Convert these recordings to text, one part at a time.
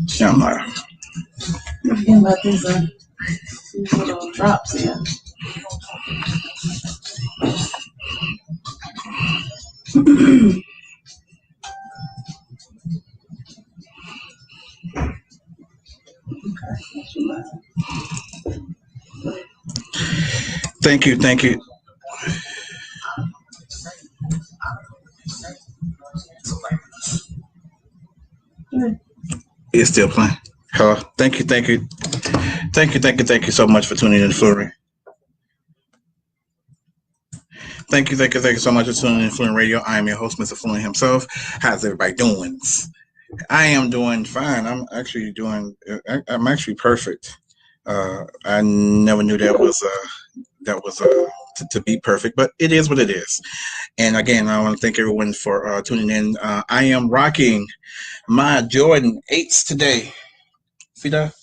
Shamar. Again, about these little drops here. Thank you, thank you. It's still playing. Hello. Thank you, thank you. Thank you so much for tuning in to Fluent. Thank you so much for tuning in to Fluent Radio. I am your host, Mr. Fluent himself. How's everybody doing? I am doing fine. I'm actually perfect. I never knew that was to be perfect, but it is what it is. And again, I want to thank everyone for tuning in. I am rocking my Jordan 8s today. See that?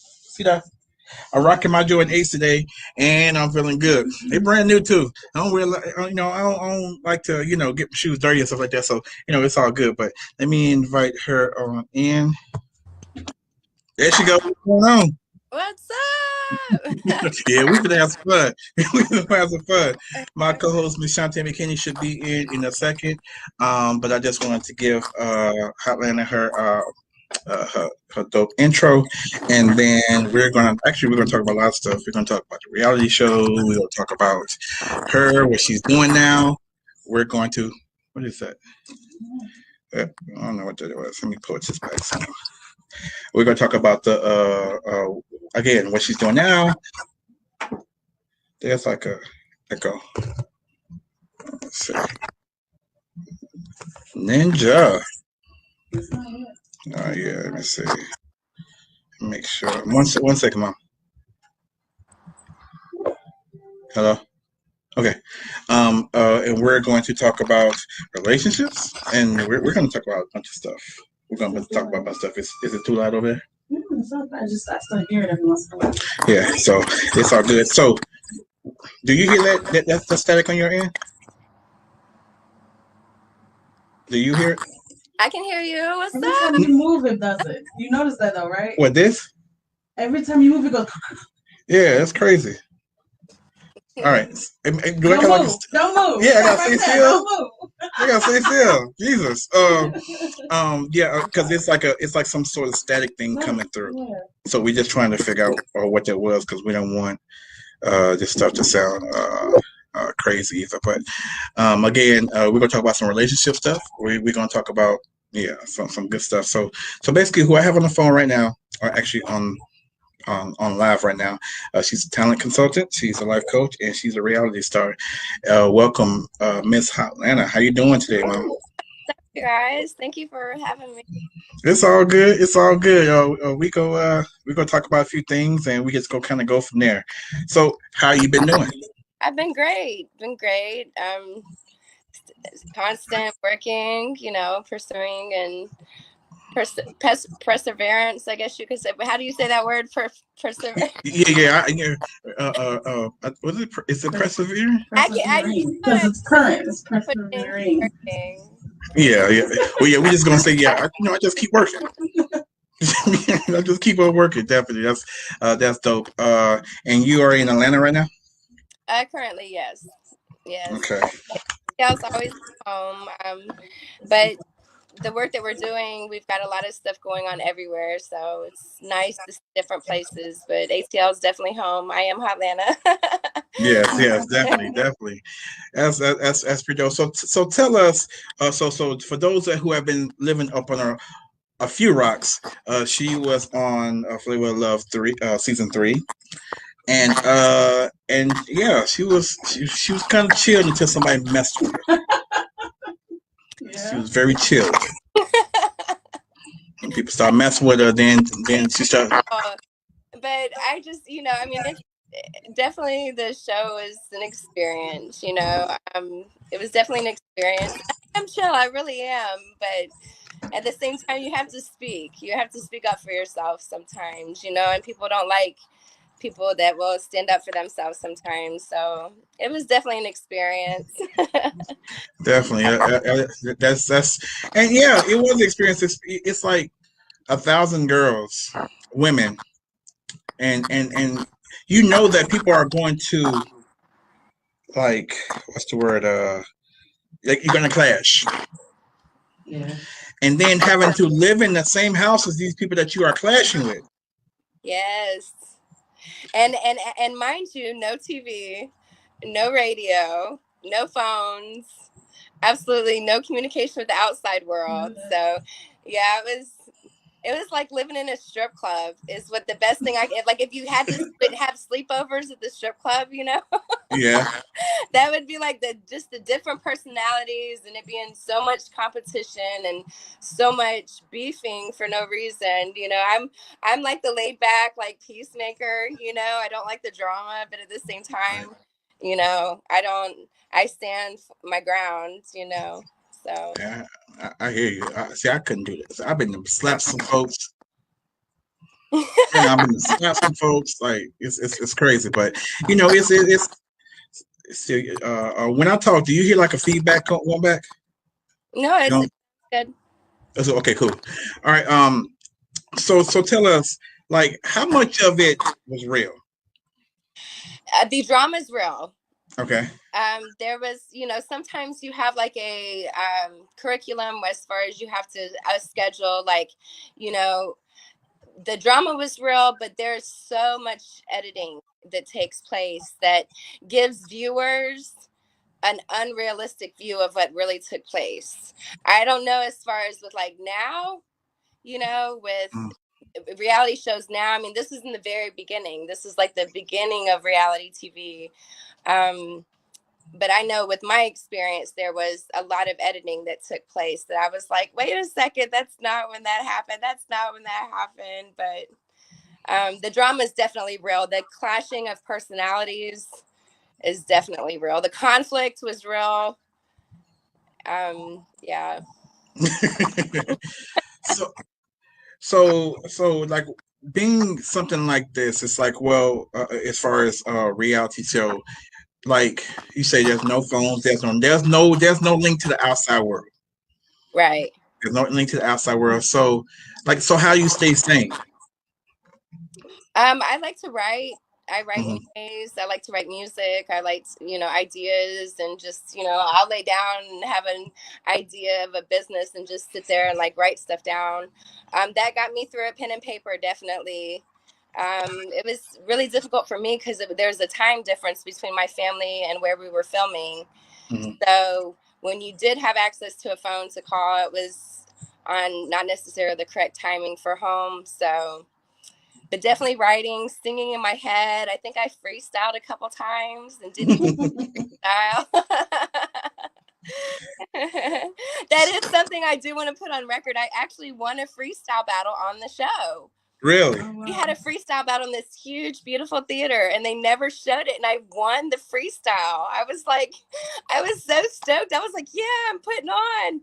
I'm rocking my Jordan 8s today, and I'm feeling good. They're brand new too. I don't really, I don't like to, get my shoes dirty and stuff like that. So, it's all good. But let me invite her on in. There she goes. What's going on? What's up? Yeah, we're gonna have some fun. We're gonna have some fun. My co-host Miss Shantae McKinney should be in a second. But I just wanted to give Hotlanta her dope intro, and then we're gonna talk about a lot of stuff. We're gonna talk about the reality show. We're gonna talk about her, what she's doing now. We're going to what is that? I don't know what that was. Let me pull this back. So we're gonna talk about the again what she's doing now. There's like a echo. Let's see. Ninja. Oh yeah, let me see. Make sure. One second, Mom. Hello. Okay. And we're going to talk about relationships, and we're going to talk about a bunch of stuff. We're going to talk about a bunch of stuff. Is it too loud over there? I still hear it every once in a while. Yeah. So it's all good. So, do you hear that's the static on your end? Do you hear it? I can hear you. What's Every up? time you move, it does it. You notice that though, right? What, this? Every time you move, it goes. Yeah, that's crazy. All right. Don't move. Yeah, I gotta stay still. Don't move. I gotta stay still. Jesus. Yeah, because it's like some sort of static thing coming through. Yeah. So we're just trying to figure out what that was, because we don't want this stuff to sound crazy either. But again, we're gonna talk about some relationship stuff. We're gonna talk about some good stuff. So basically, who I have on the phone right now, or actually on live right now, she's a talent consultant, she's a life coach, and she's a reality star. Welcome, Miss Hotlanta. How you doing today, Mom? You guys, thank you for having me. It's all good. We go talk about a few things, and we just go kind of from there. So how you been doing? I've been great. Constant working, pursuing and perseverance, I guess you could say. But how do you say that word? Perseverance. Yeah. Was it? Is it persevering? Because it's current. It's persevering. Yeah. Well, yeah. We're just gonna say, I just keep working. I just keep on working. Definitely. That's dope. And you are in Atlanta right now? Currently, yes. Okay. Yeah, I was always home. But the work that we're doing, we've got a lot of stuff going on everywhere, so it's nice to see different places. But ATL is definitely home. I am Hotlanta. Yes, definitely. That's pretty dope. So tell us. So for those who have been living up on a few rocks, she was on Flava of Love season 3. And yeah, she was kind of chilled until somebody messed with her. Yeah. She was very chilled. When people start messing with her, then she started. But I just, it's definitely, the show is an experience. It was definitely an experience. I'm chill, I really am, but at the same time, you have to speak. You have to speak up for yourself sometimes, and people don't like people that will stand up for themselves sometimes. So it was definitely an experience. Definitely. That's and yeah, it was an experience. It's like 1,000 girls, women, and you know that people are going to, like, what's the word? Like, you're gonna clash. Yeah. And then having to live in the same house as these people that you are clashing with. Yes. And mind you, no TV, no radio, no phones, absolutely no communication with the outside world. So yeah, it was like living in a strip club is what the best thing I could, like, if you had to have sleepovers at the strip club, Yeah. that would be like the different personalities, and it being so much competition and so much beefing for no reason. I'm like the laid back, like, peacemaker. I don't like the drama, but at the same time, I stand my ground. So Yeah, I hear you. See, I couldn't do this. I've been to slap some folks. I've been to slap some folks. Like, it's crazy, but when I talk, do you hear like a feedback going back? no, You it's know? good. Okay, cool. All right. So tell us, like, how much of it was real? The drama's real. Okay. There was, sometimes you have like a curriculum as far as you have to schedule, like, the drama was real, but there's so much editing that takes place that gives viewers an unrealistic view of what really took place. I don't know as far as with like now, with reality shows now. I mean, this is in the very beginning. This is like the beginning of reality TV. But I know with my experience, there was a lot of editing that took place that I was like, wait a second, that's not when that happened. That's not when that happened. But the drama is definitely real. The clashing of personalities is definitely real. The conflict was real. Yeah. So like, being something like this, it's like, well, as far as reality show, like you say, there's no phones, there's no link to the outside world. Right. There's no link to the outside world. So how do you stay sane? I like to write. I write Mhm. essays. I like to write music. I like, ideas, and just, I'll lay down and have an idea of a business and just sit there and like write stuff down. That got me through it. Pen and paper, definitely. It was really difficult for me because there's a time difference between my family and where we were filming. Mhm. So when you did have access to a phone to call, it was on not necessarily the correct timing for home. So, but definitely writing, singing in my head. I think I freestyled a couple times and didn't even freestyle. That is something I do want to put on record. I actually won a freestyle battle on the show. Really? We had a freestyle battle in this huge, beautiful theater, and they never showed it. And I won the freestyle. I was so stoked. I was like, yeah, I'm putting on.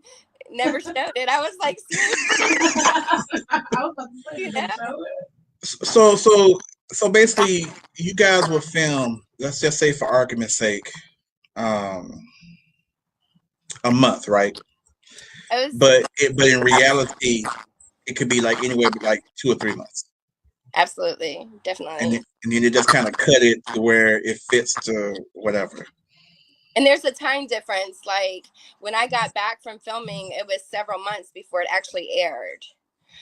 Never showed it. I was like, seriously. I was about to say, You know? So basically, you guys will film. Let's just say, for argument's sake, um, a month, right? But in reality, it could be like anywhere but like 2 or 3 months. Absolutely, And definitely. then they just kind of cut it to where it fits to whatever. And there's a time difference. Like when I got back from filming, it was several months before it actually aired.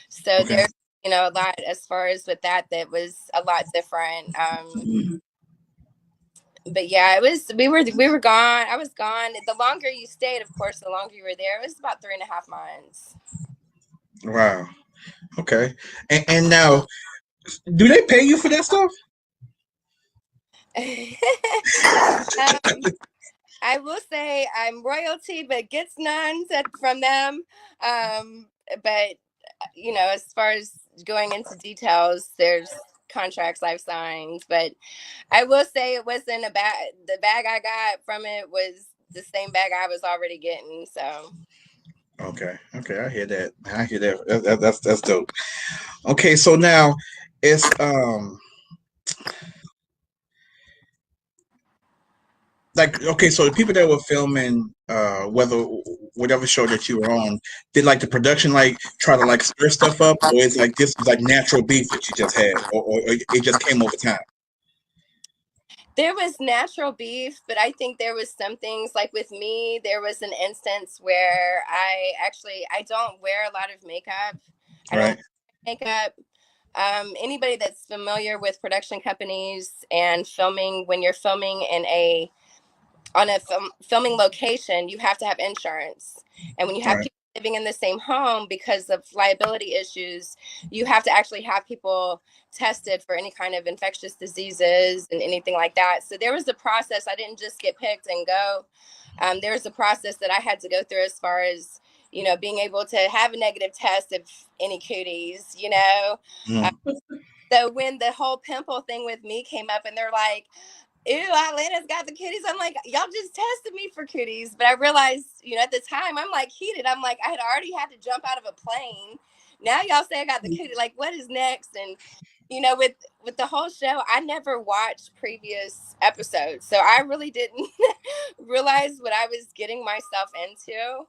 So Okay. there's, a lot as far as with that was a lot different. But yeah, we were gone. I was gone. The longer you stayed, of course, the longer you were there. It was about 3.5 months. Wow. Okay. And now, do they pay you for that stuff? I will say I'm royalty, but gets none from them. But as far as going into details, there's contracts I've signed. But I will say it wasn't a bad. The bag I got from it was the same bag I was already getting. So. Okay. I hear that. That's dope. Okay, so now it's like, okay, so the people that were filming, whether whatever show that you were on, did like the production like try to like stir stuff up, or is like this was like natural beef that you just had, or it just came over time? There was natural beef, but I think there was some things like with me, there was an instance where I don't wear a lot of makeup. I don't Right. wear makeup. Anybody that's familiar with production companies and filming, when you're filming on a filming location, you have to have insurance. And when you have Right. people living in the same home, because of liability issues, you have to actually have people tested for any kind of infectious diseases and anything like that. So there was a process. I didn't just get picked and go. There was a process that I had to go through as far as, being able to have a negative test of any cooties, so when the whole pimple thing with me came up and they're like, ew, Atlanta's got the cooties. I'm like, y'all just tested me for cooties. But I realized, at the time, I'm like heated. I'm like, I had already had to jump out of a plane. Now y'all say I got the cootie. Like, what is next? And, with the whole show, I never watched previous episodes. So I really didn't realize what I was getting myself into.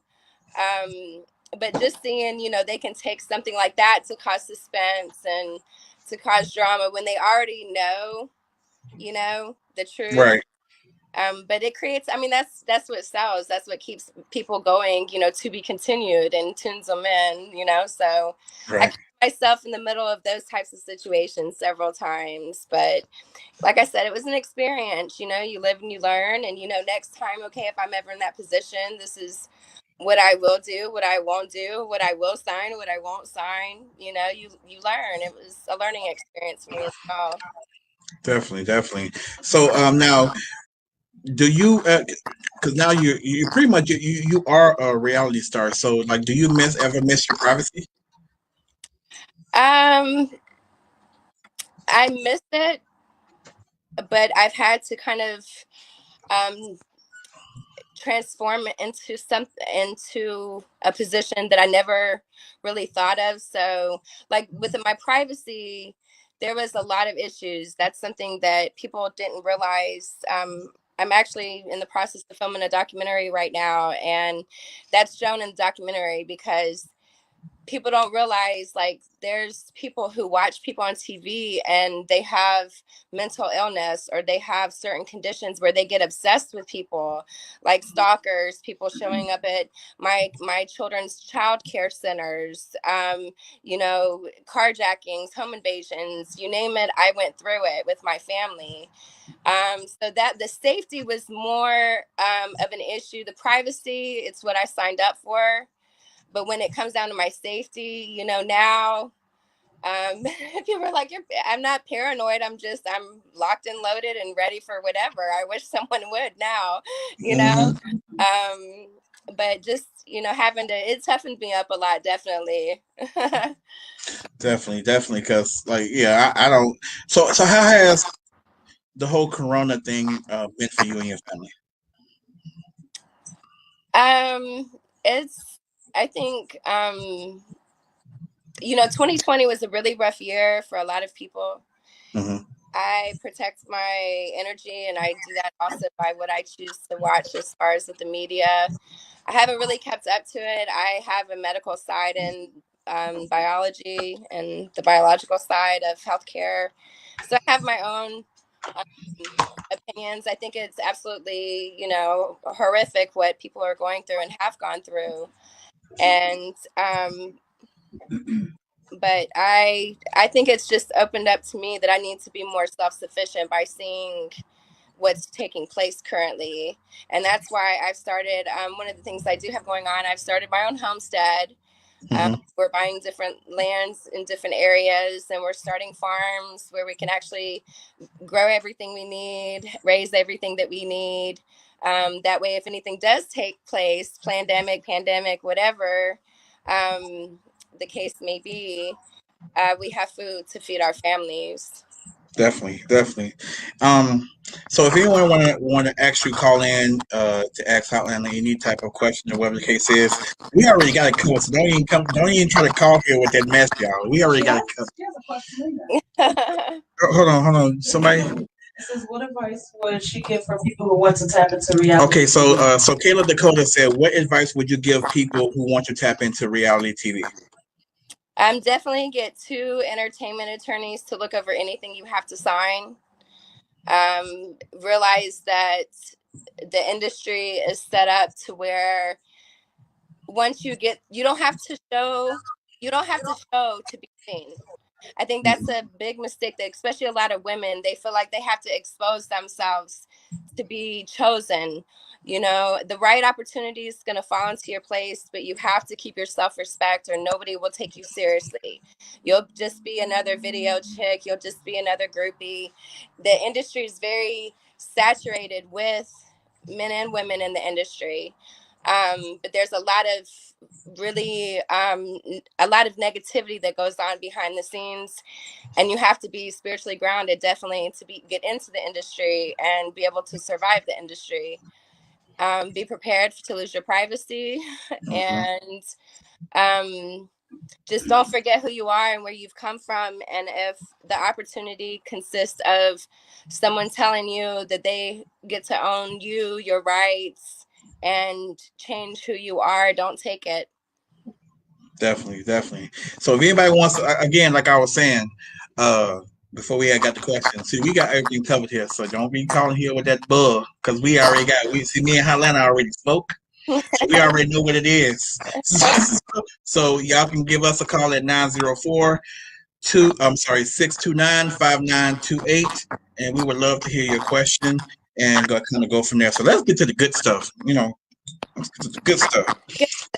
But just seeing, they can take something like that to cause suspense and to cause drama when they already know, the truth. Right. But it creates, that's what sells. That's what keeps people going, to be continued and tunes them in, so Right. I caught myself in the middle of those types of situations several times. But like I said, it was an experience, you live and you learn, and, next time, okay, if I'm ever in that position, this is what I will do, what I won't do, what I will sign, what I won't sign, you learn. It was a learning experience for me as well. Definitely. So now, do you? Because now you pretty much you are a reality star. So like, do you ever miss your privacy? I miss it, but I've had to kind of transform it into a position that I never really thought of. So like with my privacy, there was a lot of issues. That's something that people didn't realize. I'm actually in the process of filming a documentary right now, and that's shown in the documentary because people don't realize, like, there's people who watch people on TV and they have mental illness, or they have certain conditions where they get obsessed with people, like stalkers, people showing up at my children's child care centers, carjackings, home invasions, you name it. I went through it with my family. So that the safety was more of an issue. The privacy, it's what I signed up for. But when it comes down to my safety, now people are like, I'm not paranoid. I'm locked and loaded and ready for whatever. I wish someone would now, but just, it toughened me up a lot. Definitely. Definitely. Because like, yeah, I don't. So how has the whole Corona thing been for you and your family? I think, 2020 was a really rough year for a lot of people. Mm-hmm. I protect my energy, and I do that also by what I choose to watch as far as with the media. I haven't really kept up to it. I have a medical side in biology and the biological side of healthcare. So I have my own opinions. I think it's absolutely, horrific what people are going through and have gone through. And but I think it's just opened up to me that I need to be more self-sufficient by seeing what's taking place currently. And that's why I've started, one of the things I do have going on, I've started my own homestead. We're buying different lands in different areas, and we're starting farms where we can actually grow everything we need, raise everything that we need. That way, if anything does take place, pandemic, whatever the case may be, we have food to feed our families. Definitely. So if anyone want to actually call in to ask Hotlanta any type of question or whatever the case is, we already got it covered. So don't even try to call here with that mess, y'all. We already got it covered. Hold on. Somebody. Says, what advice would she give for people who want to tap into reality? Okay, so Kayla Dakota said, what advice would you give people who want to tap into reality TV? Definitely get 2 entertainment attorneys to look over anything you have to sign. Realize that the industry is set up to where once you don't have to show to be seen. I think that's a big mistake that especially a lot of women, they feel like they have to expose themselves to be chosen. You know, the right opportunity is going to fall into your place, but you have to keep your self-respect or nobody will take you seriously. You'll just be another video chick. You'll just be another groupie. The industry is very saturated with men and women in the industry. But there's a lot of really a lot of negativity that goes on behind the scenes, and you have to be spiritually grounded definitely to get into the industry and be able to survive the industry. Be prepared to lose your privacy, and just don't forget who you are and where you've come from. And if the opportunity consists of someone telling you that they get to own you, your rights, and change who you are, don't take it. Definitely. So if anybody wants to, again, like I was saying, before we got the question, see, we got everything covered here. So don't be calling here with that bug, because we already see me and Hotlanta already spoke. So we already know what it is. So y'all can give us a call at 629-5928, and we would love to hear your question and kind of go from there. So let's get to the good stuff. You know, let's get to the good stuff.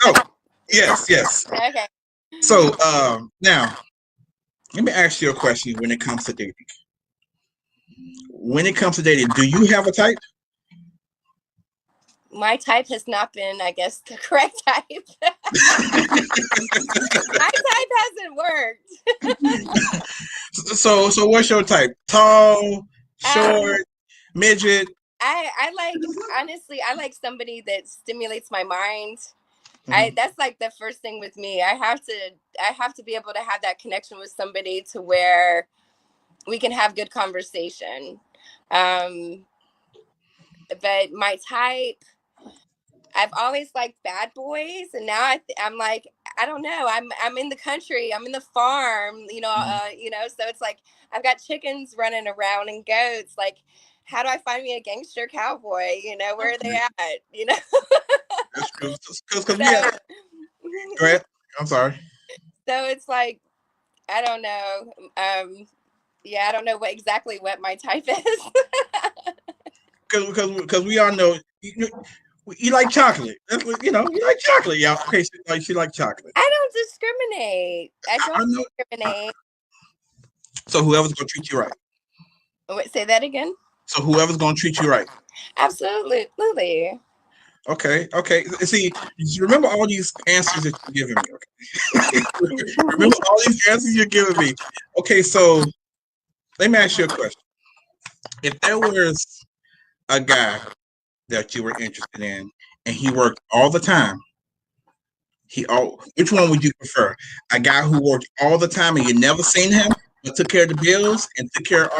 Oh, yes. Okay. So now, let me ask you a question when it comes to dating. When it comes to dating, do you have a type? My type has not been, I guess, the correct type. My type hasn't worked. So what's your type? Tall, short, midget? I like, honestly, I like somebody that stimulates my mind. That's like the first thing with me. I have to be able to have that connection with somebody to where we can have good conversation. But my type, I've always liked bad boys, and now I'm like, I don't know. I'm in the country. I'm in the farm. So it's like I've got chickens running around and goats. Like, how do I find me a gangster cowboy? Where are they at? Because we have. Go ahead. I'm sorry. So it's like, I don't know. I don't know exactly what my type is. Because we all know you like chocolate. That's what you like chocolate, y'all. Okay, she like chocolate. I don't discriminate. I don't discriminate. So whoever's gonna treat you right. Wait, say that again. So whoever's gonna treat you right. Absolutely. Okay. See, remember all these answers that you're giving me. Okay? Remember all these answers you're giving me. Okay, so let me ask you a question. If there was a guy that you were interested in and he worked all the time, which one would you prefer? A guy who worked all the time and you never seen him, but took care of the bills and took care of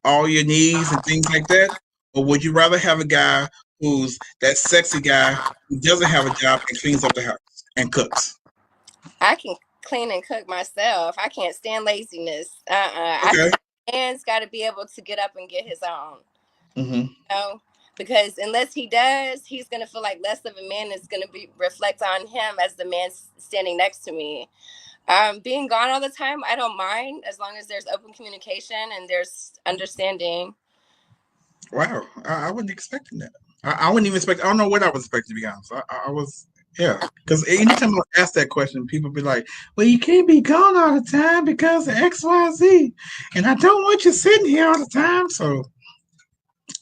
all your needs and things like that? Or would you rather have a guy who's that sexy guy who doesn't have a job and cleans up the house and cooks? I can clean and cook myself. I can't stand laziness. Okay. Man's got to be able to get up and get his own. Mm-hmm. Because unless he does, he's going to feel like less of a man is going to reflect on him as the man standing next to me. Being gone all the time, I don't mind, as long as there's open communication and there's understanding. Wow, I wasn't expecting that. I wouldn't even expect. I don't know what I was expecting, to be honest. I was, because anytime I ask that question, people be like, "Well, you can't be gone all the time because of X, Y, Z," and I don't want you sitting here all the time. So,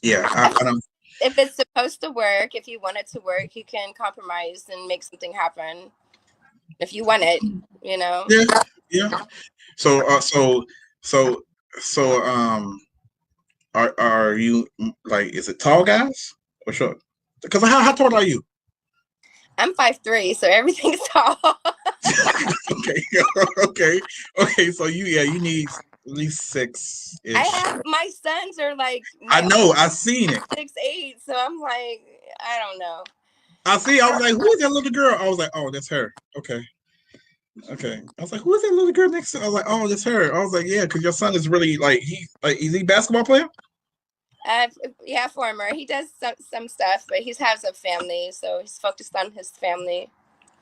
I don't. If it's supposed to work, if you want it to work, you can compromise and make something happen. If you want it, Yeah. So, are you like? Is it tall guys or short? Because how tall are you? I'm 5'3", so everything's tall. Okay. So you need least 6 I ish. have my sons are like I know. I seen it. 6, 8, so I'm like, I don't know. I see. I was like, who is that little girl? I was like, oh, that's her. Okay. Okay. I was like, who is that little girl next to? I was like, oh, that's her. I was like, yeah, because your son is really like is he a basketball player? Yeah, former. He does some stuff, but he has a family, so he's focused on his family.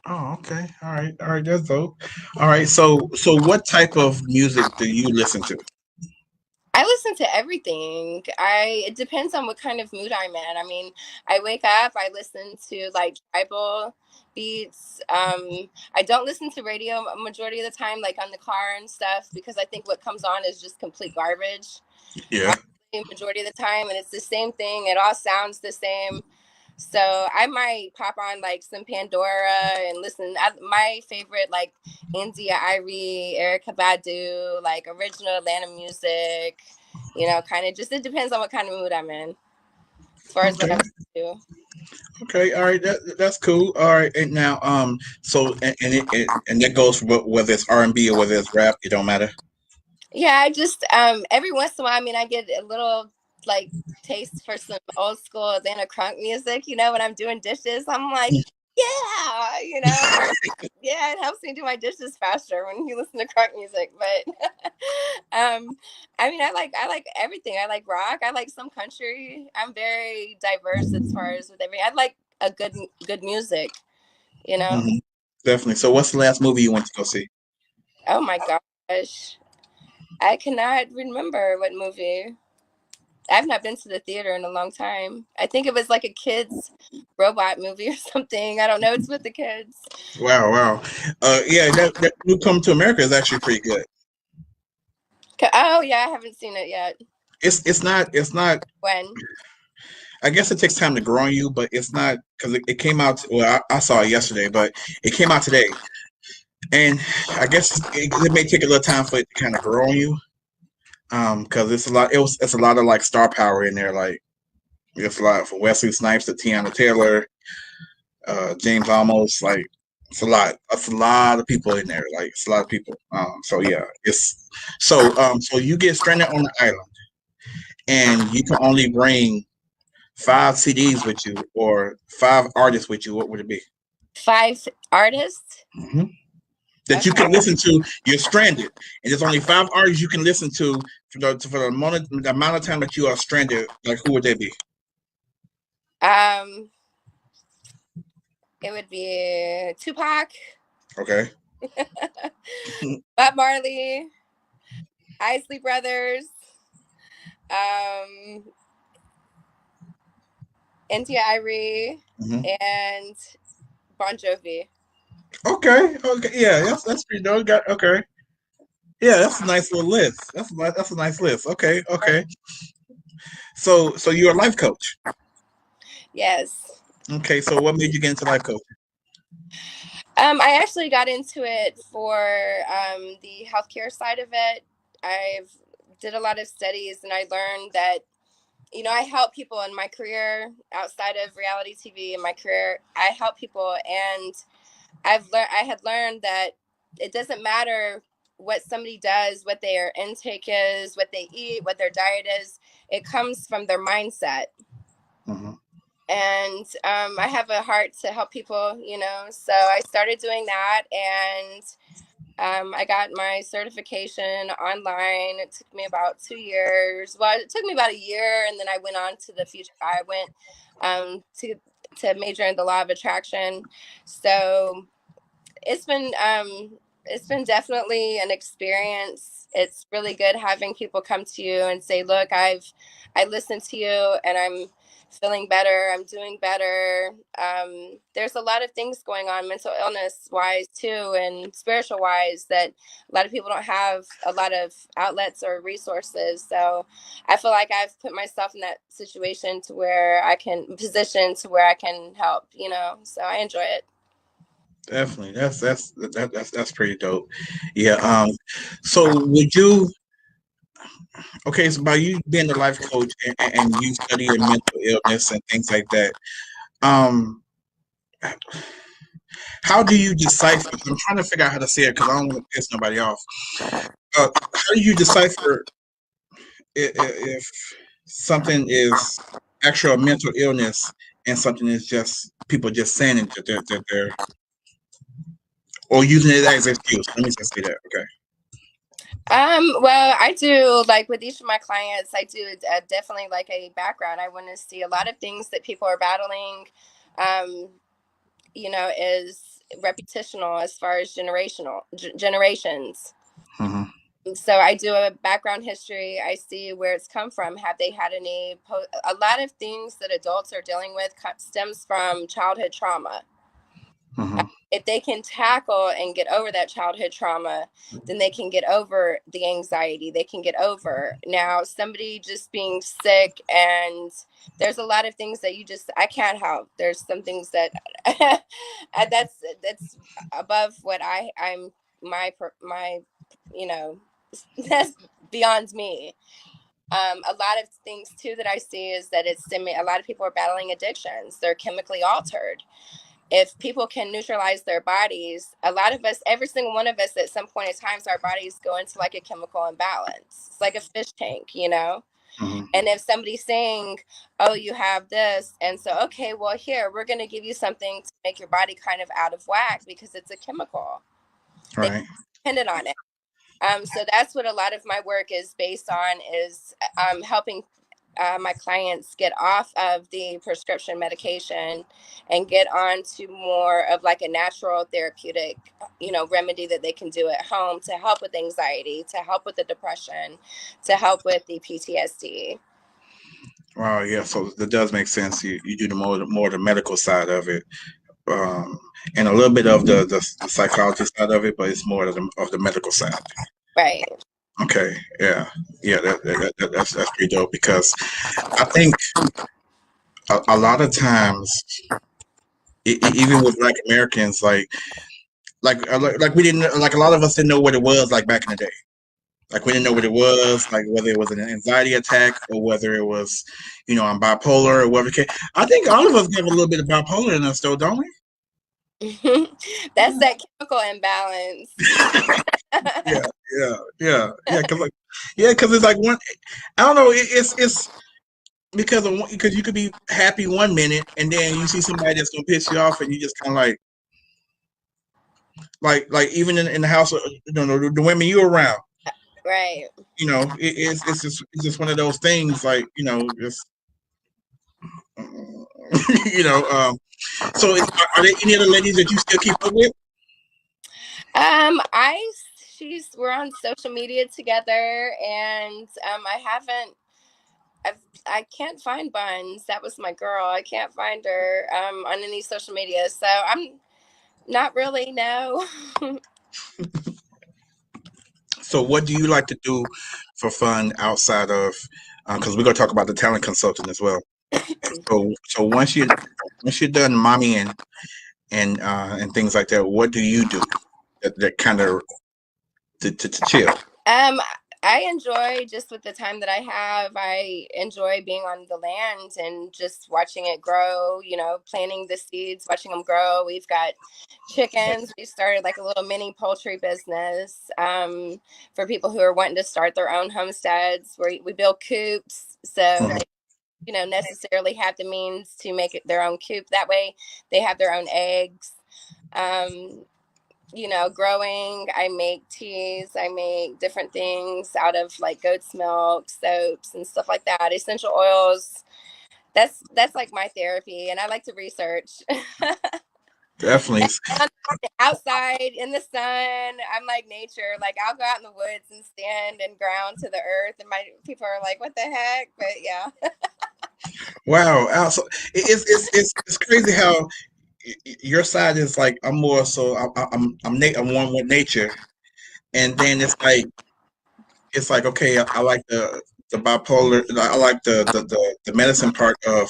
Oh, okay. All right. All right. That's dope. All right. So what type of music do you listen to? I listen to everything. It depends on what kind of mood I'm in. I mean, I wake up, I listen to like tribal beats. I don't listen to radio a majority of the time, like on the car and stuff, because I think what comes on is just complete garbage. Yeah. Majority of the time, and it's the same thing. It all sounds the same. So I might pop on like some Pandora and listen. My favorite, like India Irie, Erica Badu, like original Atlanta music. You know, kind of just, it depends on what kind of mood I'm in. As far as what I listen to. Okay, all right, that's cool. All right, and now, so and that goes for whether it's R&B or whether it's rap, it don't matter. Yeah, I just every once in a while, I mean, I get a little like taste for some old school Atlanta crunk music. You know, when I'm doing dishes, I'm like, yeah, you know, yeah, it helps me do my dishes faster when you listen to crunk music. But I mean, I like everything. I like rock. I like some country. I'm very diverse as far as with everything. I like a good music. You know. Mm-hmm. Definitely. So, what's the last movie you went to go see? Oh my gosh, I cannot remember what movie. I've not been to the theater in a long time. I think it was like a kids robot movie or something. I don't know. It's with the kids. Wow. Yeah, that new Come to America is actually pretty good. Oh yeah, I haven't seen it yet. It's not. When? I guess it takes time to grow on you, but it's not because it came out. Well, I saw it yesterday, but it came out today, and I guess it may take a little time for it to kind of grow on you. Because it's a lot. It's a lot of like star power in there. Like it's a lot for Wesley Snipes to Tiana Taylor, James Olmos. Like it's a lot. It's a lot of people in there. Like it's a lot of people. So yeah, it's so you get stranded on the island, and you can only bring 5 CDs with you or 5 artists with you. What would it be? 5 artists? Mm-hmm. That you can listen to. You're stranded, and there's only 5 artists you can listen to for the amount of time that you are stranded. Like who would they be? It would be Tupac. Okay. Bob Marley, Isley Brothers, India Irie, and Bon Jovi. Okay. Yeah, that's pretty dope. Okay. Yeah, that's a nice little list. That's a nice list. Okay. So you're a life coach. Yes. Okay. So what made you get into life coaching? I actually got into it for the healthcare side of it. I've did a lot of studies, and I learned that, you know, I help people in my career outside of reality TV. In my career, I help people, and I had learned that it doesn't matter what somebody does, what their intake is, what they eat, what their diet is. It comes from their mindset. Mm-hmm. And I have a heart to help people, you know, so I started doing that, and I got my certification online. It took me about 2 years. Well, it took me about a year, and then I went on to the future. I went to major in the law of attraction. So it's been definitely an experience. It's really good having people come to you and say, look, I listened to you, and I'm feeling better. I'm doing better. There's a lot of things going on mental illness wise too, and spiritual wise, that a lot of people don't have a lot of outlets or resources. So I feel like I've put myself in that situation to where I can help, you know, so I enjoy it. Definitely. That's pretty dope. Yeah. So would you? Okay. So by you being a life coach and you studying mental illness and things like that, um, how do you decipher? I'm trying to figure out how to say it because I don't want to piss nobody off. how do you decipher if something is actual mental illness and something is just people just saying it that they're or using it as an excuse? Let me just say that. Okay. Well, I do like with each of my clients, I do definitely like a background. I want to see a lot of things that people are battling, is reputational as far as generations. Mm-hmm. So I do a background history. I see where it's come from. Have they had a lot of things that adults are dealing with stems from childhood trauma. Mm-hmm. If they can tackle and get over that childhood trauma, then they can get over the anxiety. They can get over now somebody just being sick, and there's a lot of things that I can't help. There's some things that that's above what I'm my that's beyond me. A lot of things too that I see is that a lot of people are battling addictions. They're chemically altered. If people can neutralize their bodies, a lot of us, every single one of us at some point in times, our bodies go into like a chemical imbalance. It's like a fish tank, Mm-hmm. And if somebody's saying, oh, you have this, and so, okay, well, here, we're going to give you something to make your body kind of out of whack because it's a chemical. They Right. depended on it. So that's what a lot of my work is based on, is helping my clients get off of the prescription medication and get on to more of like a natural therapeutic, remedy that they can do at home to help with anxiety, to help with the depression, to help with the PTSD. Wow. Yeah. So that does make sense. You do the more the medical side of it, and a little bit of the psychology side of it, but it's more of the medical side. Right. Okay. Yeah. Yeah. That's pretty dope because I think a lot of times, even with Black Americans, like we didn't like a lot of us didn't know what it was like back in the day. Like we didn't know what it was, like whether it was an anxiety attack or whether it was, I'm bipolar or whatever. I think all of us have a little bit of bipolar in us, though, don't we? That's that chemical imbalance. Because it's like one. I don't know. It's because you could be happy one minute and then you see somebody that's gonna piss you off and you just kind of like even in the house, the women you around. Right. It's just one of those things, like just so are there any other ladies that you still keep up with? We're on social media together, and I can't find Buns. That was my girl. I can't find her on any social media, so I'm not really, no. So what do you like to do for fun outside of? Because we're gonna talk about the talent consultant as well. So once you're done mommying and things like that, what do you do that kind of to chill? I enjoy just with the time that I have. I enjoy being on the land and just watching it grow, planting the seeds, watching them grow. We've got chickens. We started like a little mini poultry business for people who are wanting to start their own homesteads, where we build coops. So they necessarily have the means to make it their own coop. That way they have their own eggs. Growing, I make teas, I make different things out of like goat's milk, soaps and stuff like that, essential oils. That's like my therapy, and I like to research. Definitely. Outside in the sun, I'm like nature. Like I'll go out in the woods and stand and ground to the earth, and my people are like, "What the heck?" But yeah. Wow. So it's crazy how your side is like I'm more so I'm one with nature, and then it's like okay, I like the bipolar. I like the medicine part of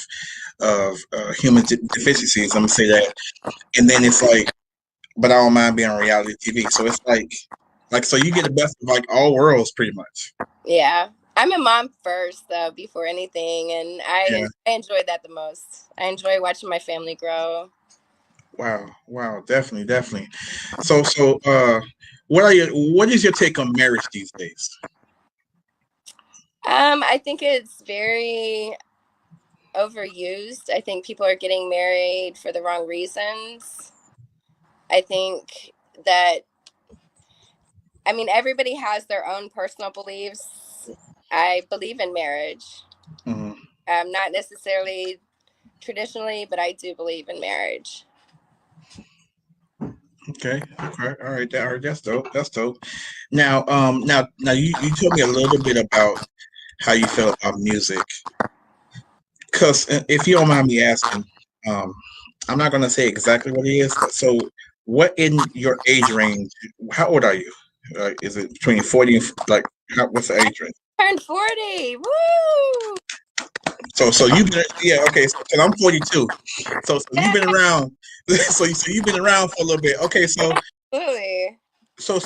human deficiencies. I'm gonna say that, and then it's like, but I don't mind being on reality TV. So it's like so you get the best of like all worlds, pretty much. Yeah. I'm a mom first, though, before anything, and Yeah. I enjoy that the most. I enjoy watching my family grow. Wow, definitely. What is your take on marriage these days? I think it's very overused. I think people are getting married for the wrong reasons. I think that, I mean, everybody has their own personal beliefs. I believe in marriage. Mm-hmm. Not necessarily traditionally, but I do believe in marriage. Okay, all right, that's dope. That's dope. Now, you told me a little bit about how you feel about music. Because if you don't mind me asking, um, I'm not going to say exactly what it is. So, what in your age range? How old are you? Is it between 40 and what's the age range? Turned 40. Woo! So you've been, yeah, okay. So 'cause I'm 42. So you've been around. So you've been around for a little bit. Okay, Absolutely. so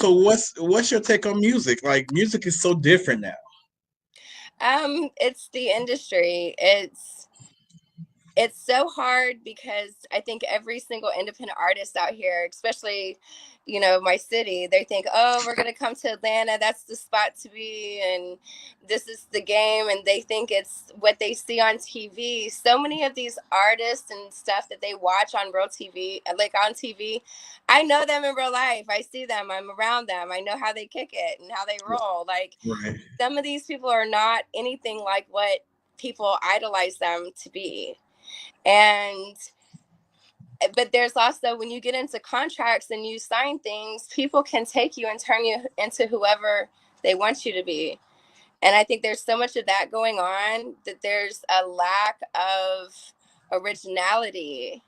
what's your take on music? Like, music is so different now. It's the industry. It's so hard because I think every single independent artist out here, especially, my city, they think, oh, we're going to come to Atlanta. That's the spot to be. And this is the game. And they think it's what they see on TV. So many of these artists and stuff that they watch on real TV, like on TV, I know them in real life. I see them. I'm around them. I know how they kick it and how they roll. Like, Right. some of these people are not anything like what people idolize them to be. And but there's also, when you get into contracts and you sign things, people can take you and turn you into whoever they want you to be. And I think there's so much of that going on that there's a lack of originality.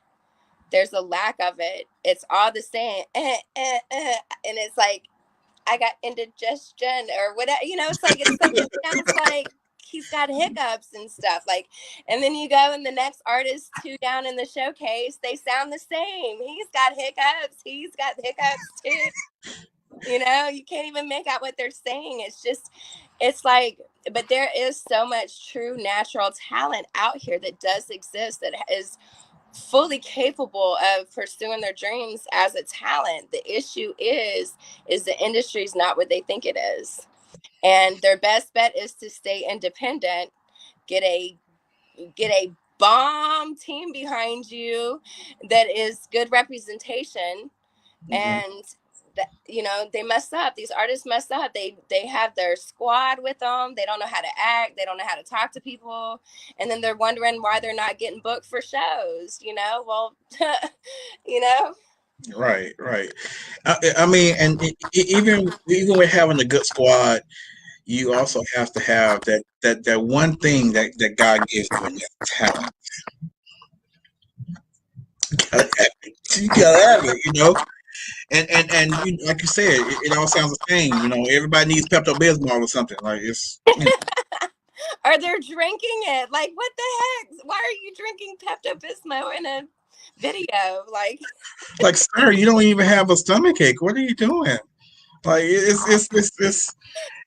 There's a lack of it. It's all the same. And it's like, I got indigestion or whatever, it sounds like he's got hiccups and stuff. Like, and then you go and the next artist two down in the showcase, they sound the same. He's got hiccups. He's got hiccups too. You can't even make out what they're saying. It's like, but there is so much true natural talent out here that does exist, that is fully capable of pursuing their dreams as a talent. The issue is the industry is not what they think it is, and their best bet is to stay independent, get a bomb team behind you that is good representation. Mm-hmm. And that, they mess up, these artists mess up, they have their squad with them, they don't know how to act, they don't know how to talk to people, and then they're wondering why they're not getting booked for shows. Well, you know Right. I mean, and even with having a good squad, you also have to have that one thing that God gives you, and that's talent. You gotta have it. And like you said, it all sounds the same. Everybody needs Pepto Bismol or something. Like, it's. or they're drinking it. Like, what the heck, why are you drinking Pepto-Bismol in a video? Like, sir, you don't even have a stomach ache. What are you doing? Like, it's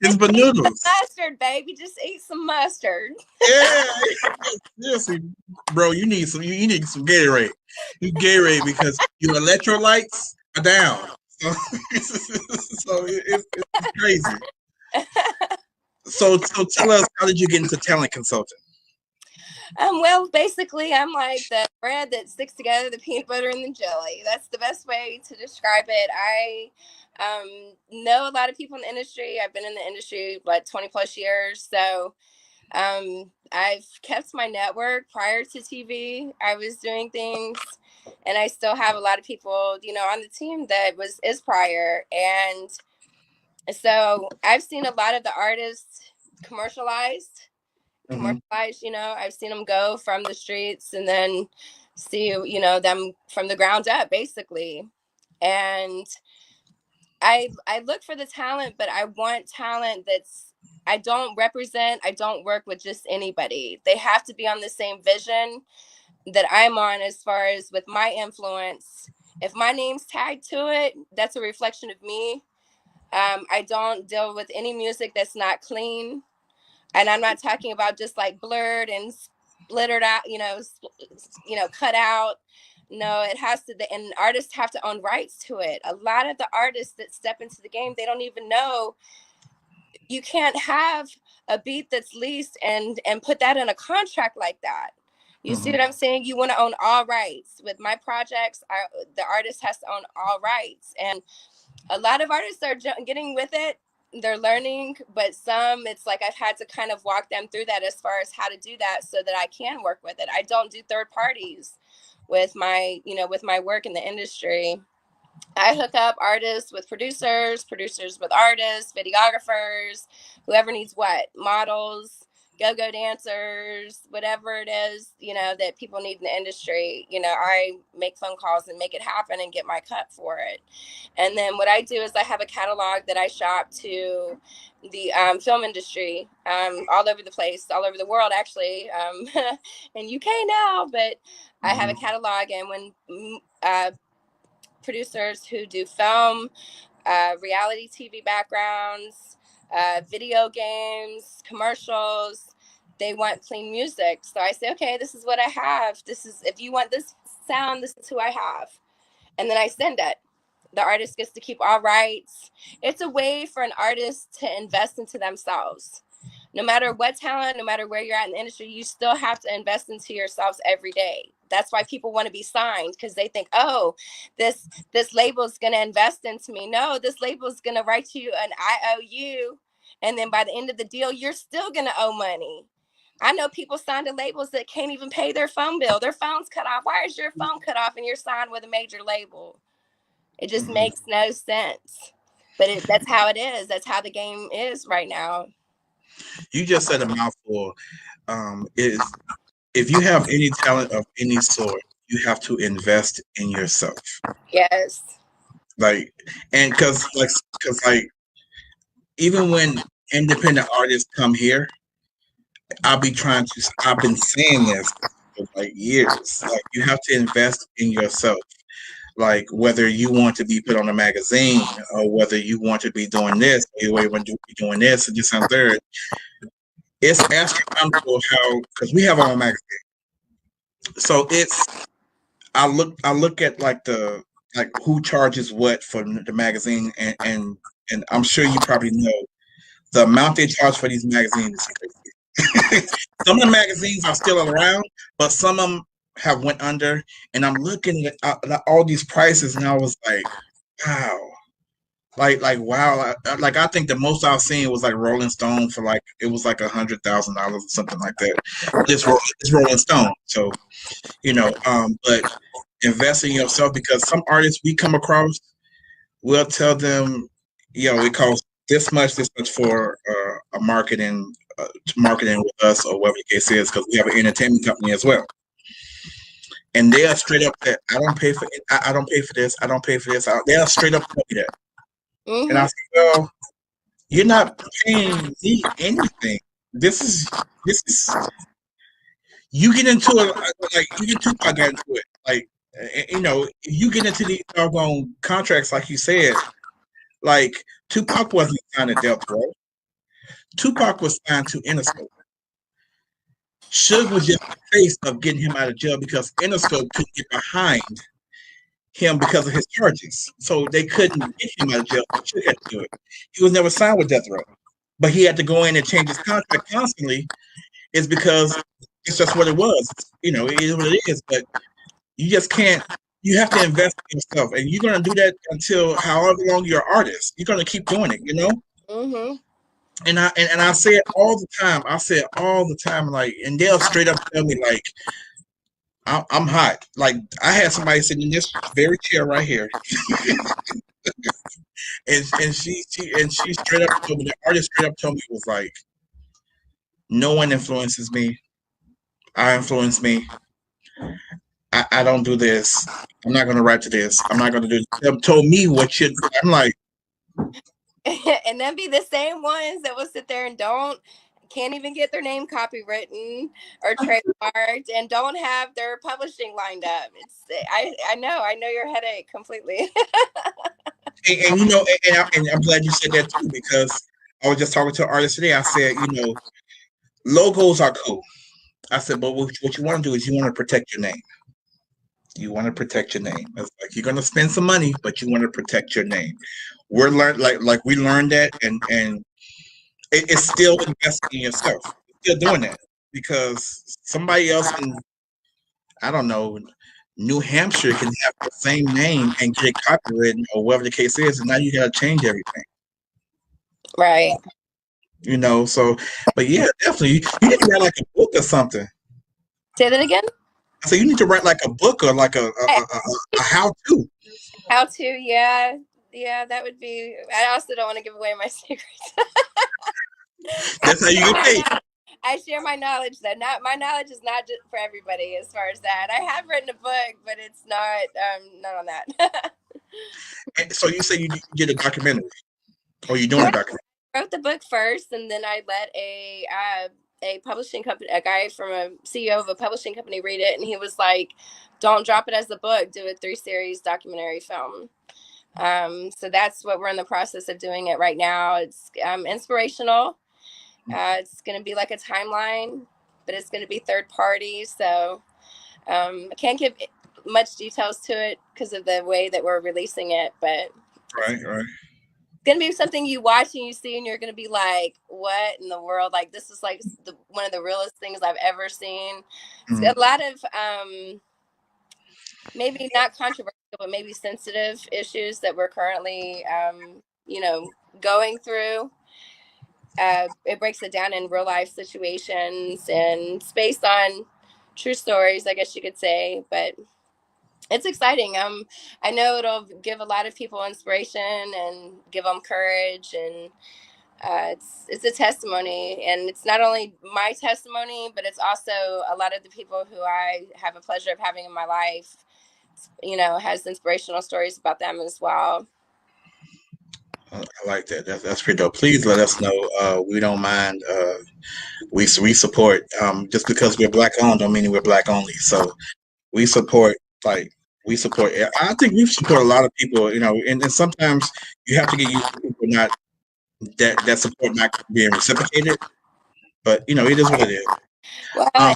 banoodles. Mustard, baby, just eat some mustard. Yeah, seriously, bro, you need some. You need some Gatorade. You Gatorade because your electrolytes are down. So, it's crazy. So tell us, how did you get into talent consulting? Well, basically, I'm like the bread that sticks together, the peanut butter and the jelly. That's the best way to describe it. I know a lot of people in the industry. I've been in the industry like 20 plus years. So I've kept my network. Prior to TV, I was doing things, and I still have a lot of people, on the team that is prior. And so I've seen a lot of the artists commercialized Mm-hmm. I've seen them go from the streets and then see, them from the ground up, basically. And I look for the talent, but I want talent I don't work with just anybody. They have to be on the same vision that I'm on, as far as with my influence. If my name's tagged to it, that's a reflection of me. I don't deal with any music that's not clean. And I'm not talking about just like blurred and splittered out, cut out. No, it has to, and artists have to own rights to it. A lot of the artists that step into the game, they don't even know you can't have a beat that's leased and put that in a contract like that. You see what I'm saying? You want to own all rights. With my projects, the artist has to own all rights. And a lot of artists are getting with it. They're learning, but some, it's like I've had to kind of walk them through that as far as how to do that so that I can work with it. I don't do third parties with my, with my work in the industry. I hook up artists with producers with artists, videographers, whoever needs what, models, go-go dancers, whatever it is, that people need in the industry. I make phone calls and make it happen and get my cut for it. And then what I do is I have a catalog that I shop to the film industry all over the place, all over the world, actually, in UK now. But I have a catalog, and when producers who do film, reality TV backgrounds, video games, commercials, they want clean music. So I say, okay, this is what I have. This is, if you want this sound, this is who I have. And then I send it. The artist gets to keep all rights. It's a way for an artist to invest into themselves. No matter what talent, no matter where you're at in the industry, you still have to invest into yourselves every day. That's why people want to be signed, because they think, oh, this label is going to invest into me. No, this label is going to write you an IOU. And then by the end of the deal, you're still going to owe money. I know people signed to labels that can't even pay their phone bill. Their phone's cut off. Why is your phone cut off and you're signed with a major label? It just makes no sense. But that's how it is. That's how the game is right now. You just said a mouthful. If you have any talent of any sort, you have to invest in yourself. Yes. Because even when independent artists come here, I've been saying this for like years. Like, you have to invest in yourself. Like, whether you want to be put on a magazine, or whether you want to be doing this, or you want to be doing this, and this and third. It's astronomical because we have our own magazine. So I look at who charges what for the magazine, and I'm sure you probably know the amount they charge for these magazines is crazy. Some of the magazines are still around, but some of them have went under, and I'm looking at all these prices, and I was like, wow. Wow. I think the most I've seen was like Rolling Stone for it was like $100,000 or something like that. It's Rolling Stone. So, but invest in yourself, because some artists we come across, we'll tell them, it costs this much for a marketing with us, or whatever the case is, because we have an entertainment company as well. And they are straight up that I don't pay for it. I don't pay for this. I don't pay for this. They are straight up telling me that. And I said, well, you're not paying me anything. This is you get into it even Tupac got into it. If you get into these doggone contracts, like you said, like Tupac wasn't signed to Death Row. Tupac was signed to Interscope. Suge was just the face of getting him out of jail, because Interscope couldn't get behind him because of his charges. So they couldn't get him out of jail. Suge had to do it. He was never signed with Death Row, but he had to go in and change his contract constantly. It's because it's just what it was. It is what it is. But you just can't. You have to invest in yourself, and you're going to do that until however long you're an artist. You're going to keep doing it. And I say it all the time. And they'll straight up tell me, like, I'm hot. Like, I had somebody sitting in this very chair right here, and she straight up told me, the artist straight up told me, was like, no one influences me. I influence me. I don't do this. I'm not going to write to this. I'm not going to do this. They told me what should. I'm like. And then be the same ones that will sit there and can't even get their name copywritten or trademarked, and don't have their publishing lined up. I know your headache completely. and I'm glad you said that too, because I was just talking to an artist today. I said, logos are cool. I said, but what you want to do is you want to protect your name. You want to protect your name. It's like you're gonna spend some money, but you want to protect your name. We're learned like we learned that, and it's still investing in yourself. You're still doing that because somebody else in, I don't know, New Hampshire can have the same name and get copyrighted or whatever the case is, and now you got to change everything. Right. So, but yeah, definitely, you need to write like a book or something. Say that again. So you need to write like a book or like a how-to. How to? Yeah, that would be. I also don't want to give away my secrets. That's how you get paid. I share my knowledge, though. Not my knowledge is not just for everybody as far as that. I have written a book, but it's not on that. And so you say you did a documentary, or you doing a documentary? I wrote the book first, and then I let a publishing company, a guy from a CEO of a publishing company, read it, and he was like, "Don't drop it as a book. Do a 3-series documentary film." So that's what we're in the process of doing it right now. It's inspirational. It's going to be like a timeline, but it's going to be third party. So I can't give much details to it because of the way that we're releasing it. But Right. it's going to be something you watch and you see, and you're going to be like, "What in the world? Like, this is like one of the realest things I've ever seen." Mm-hmm. It's a lot of maybe not controversial, but maybe sensitive issues that we're currently, going through. It breaks it down in real life situations, and it's based on true stories, I guess you could say. But it's exciting. I know it'll give a lot of people inspiration and give them courage, and it's a testimony, and it's not only my testimony, but it's also a lot of the people who I have a pleasure of having in my life. Has inspirational stories about them as well. I like that. That's pretty dope. Please let us know. We don't mind. We support. Just because we're black owned, don't mean we're black only. So we support. We support. I think we support a lot of people. And sometimes you have to get used to people not that support not being reciprocated. But it is what it is. Well,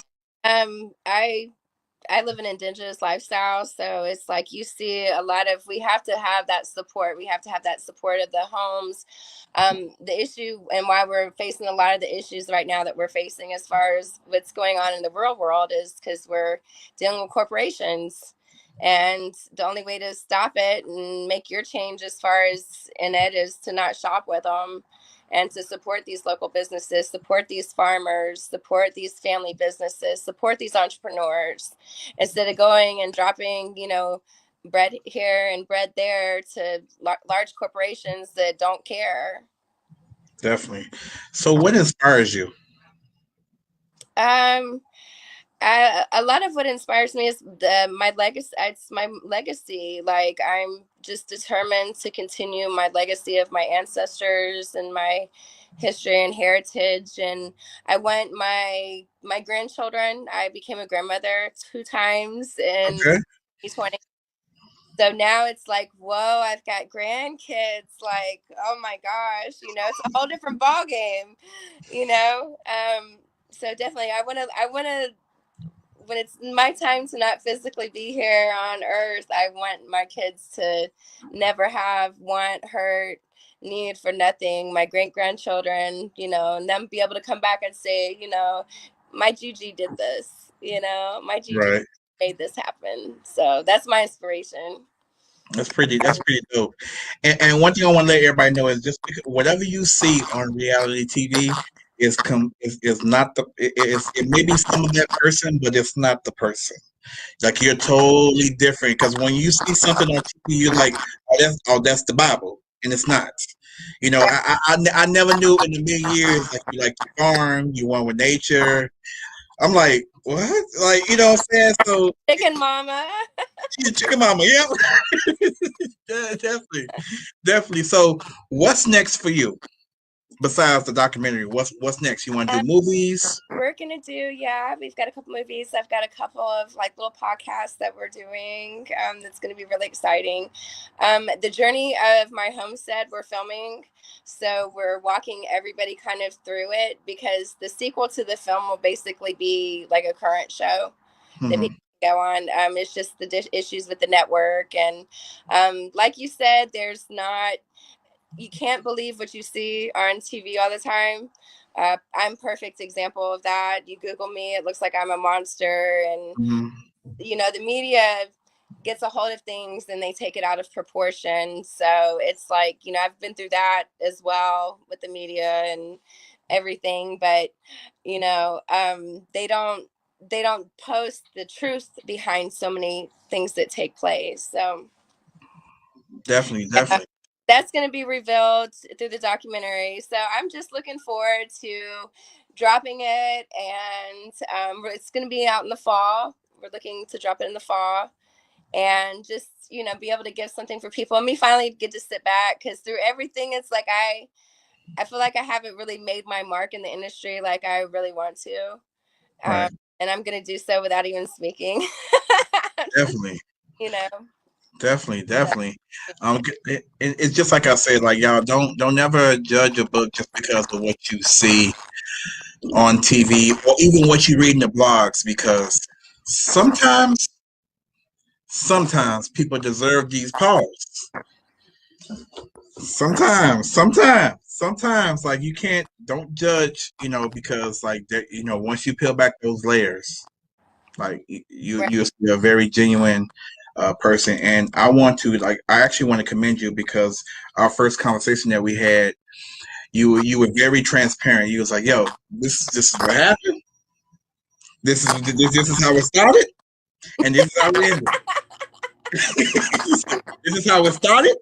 I live an indigenous lifestyle, so it's like you see a lot of, we have to have that support. We have to have that support of the homes. The issue and why we're facing a lot of the issues right now that we're facing as far as what's going on in the real world is because we're dealing with corporations. And the only way to stop it and make your change as far as in it is to not shop with them, and to support these local businesses, support these farmers, support these family businesses, support these entrepreneurs, instead of going and dropping, bread here and bread there to large corporations that don't care. Definitely. So what inspires you? A lot of what inspires me is my legacy. It's my legacy. Like, I'm just determined to continue my legacy of my ancestors and my history and heritage. And I want my grandchildren. I became a grandmother 2 times in 2020. So now it's like, whoa, I've got grandkids. Like, oh my gosh, it's a whole different ball game. So definitely, I want to. When it's my time to not physically be here on earth, I want my kids to never have want, hurt, need for nothing. My great-grandchildren, and them be able to come back and say, my Gigi did this, my Gigi made this happen. So that's my inspiration. That's pretty dope. And one thing I want to let everybody know is just whatever you see on reality TV is not it may be some of that person, but it's not the person. Like, you're totally different, because when you see something on TV, you're like, that's the Bible, and it's not. I never knew in a million years, like, you like to farm, you want with nature. I'm like, what? Like, you know what I'm saying? So chicken mama. She's a chicken mama, yeah. Yeah, definitely. So what's next for you? Besides the documentary, what's next? You want to do movies? We're gonna do, we've got a couple movies. I've got a couple of like little podcasts that we're doing. That's gonna be really exciting. The journey of my homestead we're filming, so we're walking everybody kind of through it, because the sequel to the film will basically be like a current show that people go on. It's just the issues with the network. And like you said, you can't believe what you see on TV all the time. I'm a perfect example of that. You Google me, it looks like I'm a monster. And, the media gets a hold of things and they take it out of proportion. So it's like, I've been through that as well with the media and everything. But, they don't post the truth behind so many things that take place. So Definitely. that's going to be revealed through the documentary. So I'm just looking forward to dropping it, and it's going to be out in the fall. We're looking to drop it in the fall, and just be able to give something for people, and me finally get to sit back, because through everything, it's like I feel like I haven't really made my mark in the industry like I really want to. Right. And I'm going to do so without even speaking. Definitely. Definitely. So, It's just like I said, like, y'all don't never judge a book just because of what you see on TV or even what you read in the blogs, because sometimes people deserve these paws. Sometimes, like, don't judge, because like that, once you peel back those layers, like you're a very genuine person. And I actually want to commend you, because our first conversation that we had, you were very transparent. You was like, yo, this is what happened. This is how it started, and this is how it ended. This is how it started.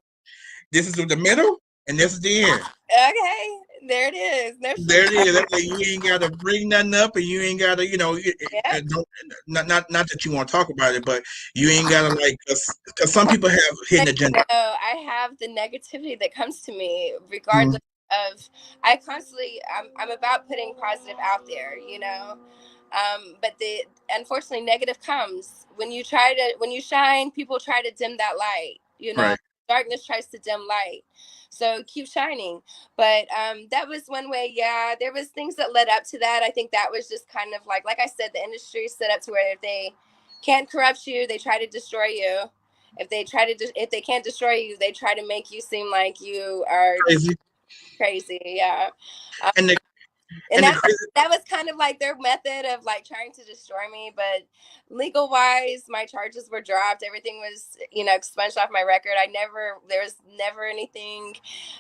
This is the middle, and this is the end. Okay, there it is. There it is. That's like, you ain't got to bring nothing up, and you ain't got to, not that you want to talk about it, but you ain't got to, like, because some people have hidden agenda. I have the negativity that comes to me, regardless of. I'm about putting positive out there, but unfortunately, negative comes when you shine. People try to dim that light. Right. Darkness tries to dim light. So keep shining. But that was one way. Yeah, there was things that led up to that. I think that was just kind of like I said, the industry is set up to where if they can't corrupt you, they try to destroy you. If they can't destroy you, they try to make you seem like you are crazy. Yeah. And that was kind of like their method of like trying to destroy me. But legal wise, my charges were dropped. Everything was, expunged off my record. There was never anything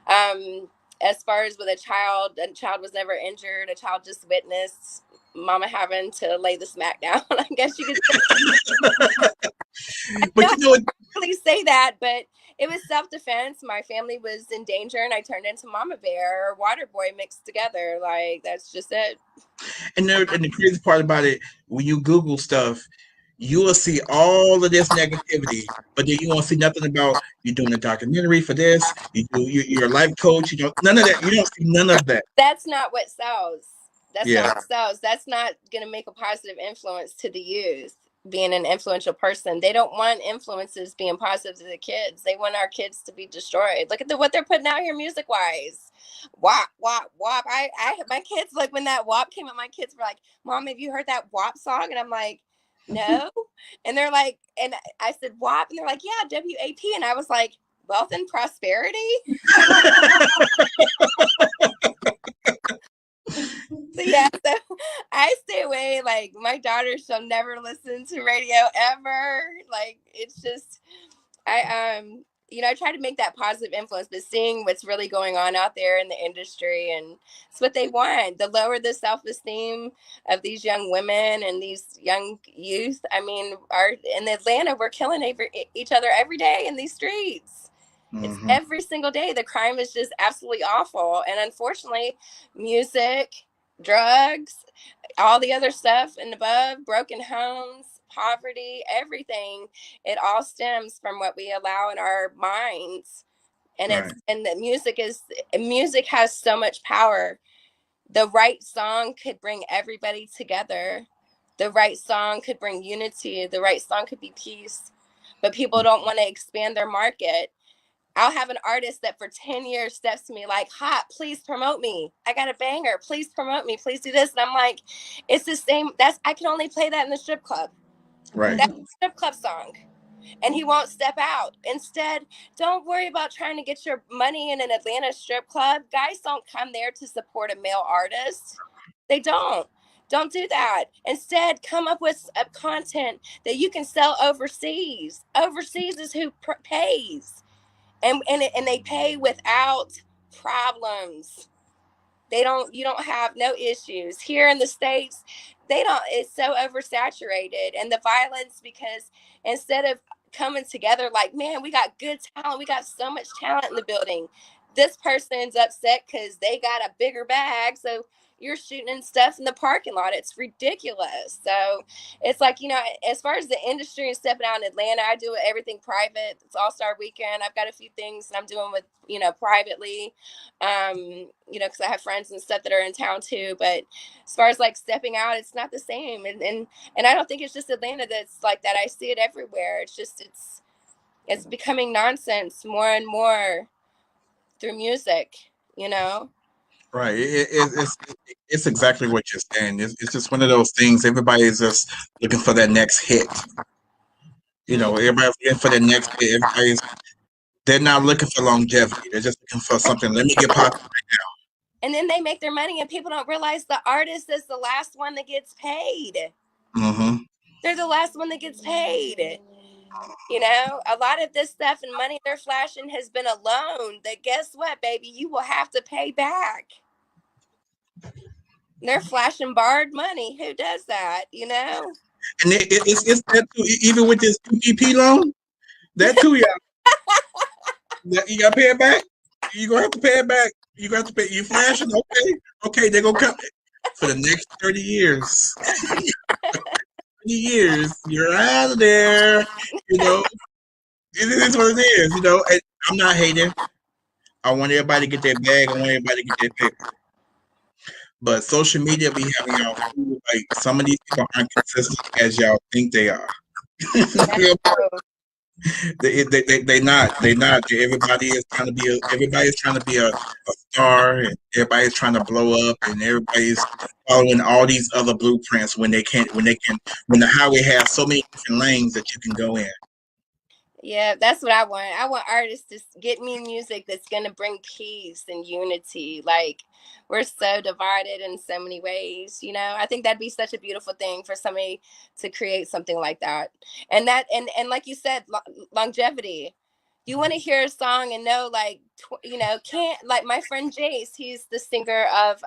as far as with a child was never injured. A child just witnessed mama having to lay the smack down. I guess you could But you know, really say that, but it was self-defense. My family was in danger, and I turned into Mama Bear or Water Boy mixed together. Like, that's just it. And the crazy part about it, when you Google stuff, you will see all of this negativity, but then you won't see nothing about you doing a documentary for this. You're a life coach. None of that. You don't see none of that. That's not what sells. That's not what sells. That's not going to make a positive influence to the youth. Being an influential person, they don't want influences being positive to the kids. They want our kids to be destroyed. Look at what they're putting out here music wise. WAP, WAP, WAP. My kids, like, when that WAP came out, my kids were like, "Mom, have you heard that WAP song?" And I'm like, "No." And they're like, and I said WAP, and they're like, "Yeah, WAP." And I was like, "Wealth and prosperity." So I stay away. Like, my daughter shall never listen to radio ever. Like, it's just, I try to make that positive influence, but seeing what's really going on out there in the industry, and it's what they want. The lower the self-esteem of these young women and these young youth. I mean, in Atlanta, we're killing each other every day in these streets. It's every single day. The crime is just absolutely awful. And unfortunately, music, drugs, all the other stuff and above, broken homes, poverty, everything, it all stems from what we allow in our minds. And music has so much power. The right song could bring everybody together. The right song could bring unity. The right song could be peace. But people don't want to expand their market. I'll have an artist that for 10 years steps to me like, "Hot, please promote me. I got a banger. Please promote me. Please do this." And I'm like, it's the same. I can only play that in the strip club. Right. That's a strip club song. And he won't step out. Instead, don't worry about trying to get your money in an Atlanta strip club. Guys don't come there to support a male artist. They don't. Don't do that. Instead, come up with a content that you can sell overseas. Overseas is who pays, and they pay without problems. You don't have no issues here in the States. They don't. It's so oversaturated, and the violence, because instead of coming together like, man, we got good talent, we got so much talent in the building, this person's upset because they got a bigger bag, so you're shooting stuff in the parking lot. It's ridiculous. So it's like, as far as the industry and stepping out in Atlanta, I do everything private. It's All-Star Weekend. I've got a few things that I'm doing with, privately, because I have friends and stuff that are in town too. But as far as like stepping out, it's not the same. And I don't think it's just Atlanta that's like that. I see it everywhere. It's becoming nonsense more and more through music, Right. It's exactly what you're saying. It's just one of those things. Everybody's just looking for that next hit. Everybody's looking for the next hit. They're not looking for longevity. They're just looking for something. Let me get popular right now. And then they make their money, and people don't realize the artist is the last one that gets paid. Mm-hmm. They're the last one that gets paid. A lot of this stuff and money they're flashing has been a loan that, guess what, baby, you will have to pay back. They're flashing borrowed money. Who does that, And it's that too. Even with this PPP loan, that too, y'all. You got to pay it back. You're going to have to pay it back. You're going to have to pay. You flashing? Okay, they're going to come for the next 30 years. 30 years, you're out of there. It is what it is. And I'm not hating. I want everybody to get their bag. I want everybody to get their paper. But social media be having y'all fooled. Like, some of these people aren't consistent as y'all think they are. They not. Everybody is trying to be a star, and everybody's trying to blow up, and everybody's following all these other blueprints when the highway has so many different lanes that you can go in. Yeah, that's what I want. I want artists to get me music that's going to bring peace and unity. Like, we're so divided in so many ways, I think that'd be such a beautiful thing for somebody to create something like that. And like you said, longevity. You want to hear a song and know, like, can't, like my friend Jace, he's the singer of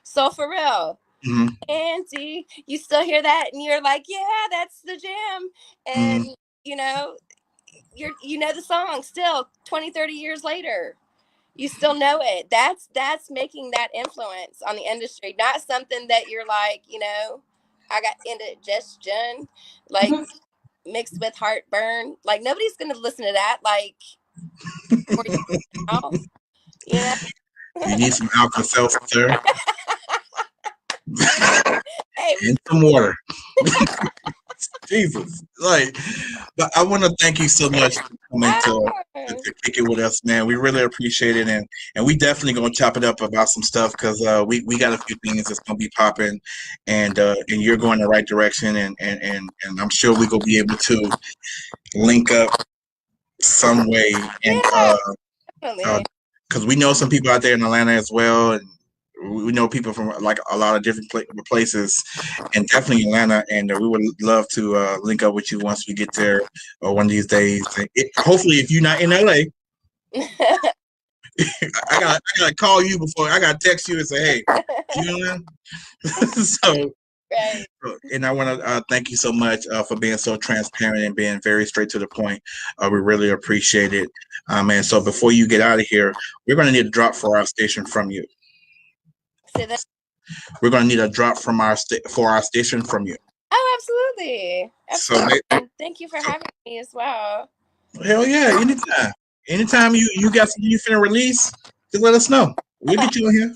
Soul For Real. Mm-hmm. Auntie, you still hear that and you're like, yeah, that's the jam. And, you know the song still 20-30 years later, you still know it. That's making that influence on the industry, not something that you're like, I got indigestion, like mixed with heartburn. Like, nobody's gonna listen to that, like, you need some Alka-Seltzer hey, and some water. Jesus, but I want to thank you so much for coming to kick it with us, man. We really appreciate it, and we definitely gonna chop it up about some stuff, because we got a few things that's gonna be popping, and you're going the right direction, and I'm sure we gonna be able to link up some way, and because we know some people out there in Atlanta as well, and we know people from like a lot of different places, and definitely Atlanta. And we would love to link up with you once we get there, or one of these days. Hopefully, if you're not in LA, I gotta call you before. I gotta text you and say, hey, so. Right. And I want to thank you so much for being so transparent and being very straight to the point. We really appreciate it, and so before you get out of here, we're going to need a drop for our station from you. Say that. We're going to need a drop from for our station from you. Oh, absolutely. So thank you for having me as well. Hell yeah, anytime you got something you finna release, just let us know. We'll get you in here.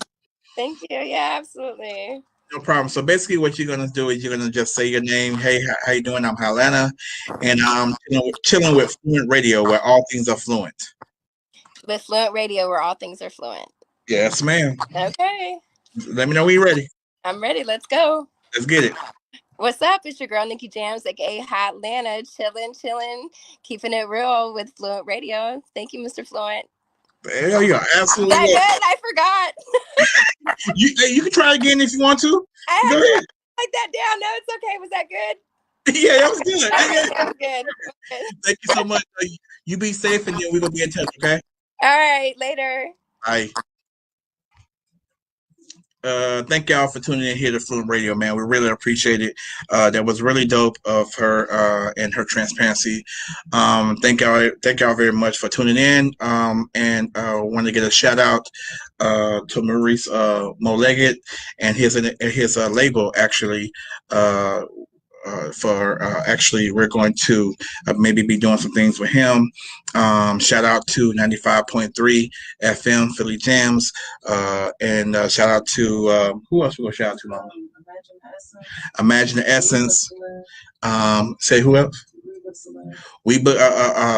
Thank you. Yeah, absolutely. No problem. So basically, what you're gonna do is you're gonna just say your name. Hey, how you doing? I'm Hotlanta, and I'm chilling with Fluent Radio, where all things are fluent. With Fluent Radio, where all things are fluent. Yes, ma'am. Okay. Let me know when you're ready. I'm ready. Let's go. Let's get it. What's up? It's your girl Nikki Jams, aka Hotlanta, chilling, keeping it real with Fluent Radio. Thank you, Mr. Fluent. Hell yeah, absolutely. Is that good? I forgot. You can try again if you want to. I Go ahead. Write that down. No, it's okay. Was that good? Yeah, that was good. That was good. Thank you so much. You be safe, and then we're gonna be in touch. Okay. All right. Later. Bye. Thank y'all for tuning in here to Fluent Radio, man. We really appreciate it. That was really dope of her and her transparency. Thank y'all very much for tuning in. And want to get a shout out to Maurice Moleggett and his label actually. Actually, we're going to maybe be doing some things with him. Shout out to 95.3 FM Philly Jams, and shout out to who else we gonna shout out to? Imagine the Essence. Say who else?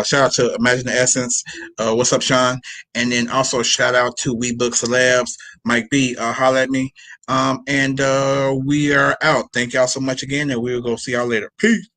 Shout out to Imagine the Essence. What's up, Sean? And then also shout out to We Book Celebs. Mike B, holla at me. And we are out. Thank y'all so much again, and we will go see y'all later. Peace.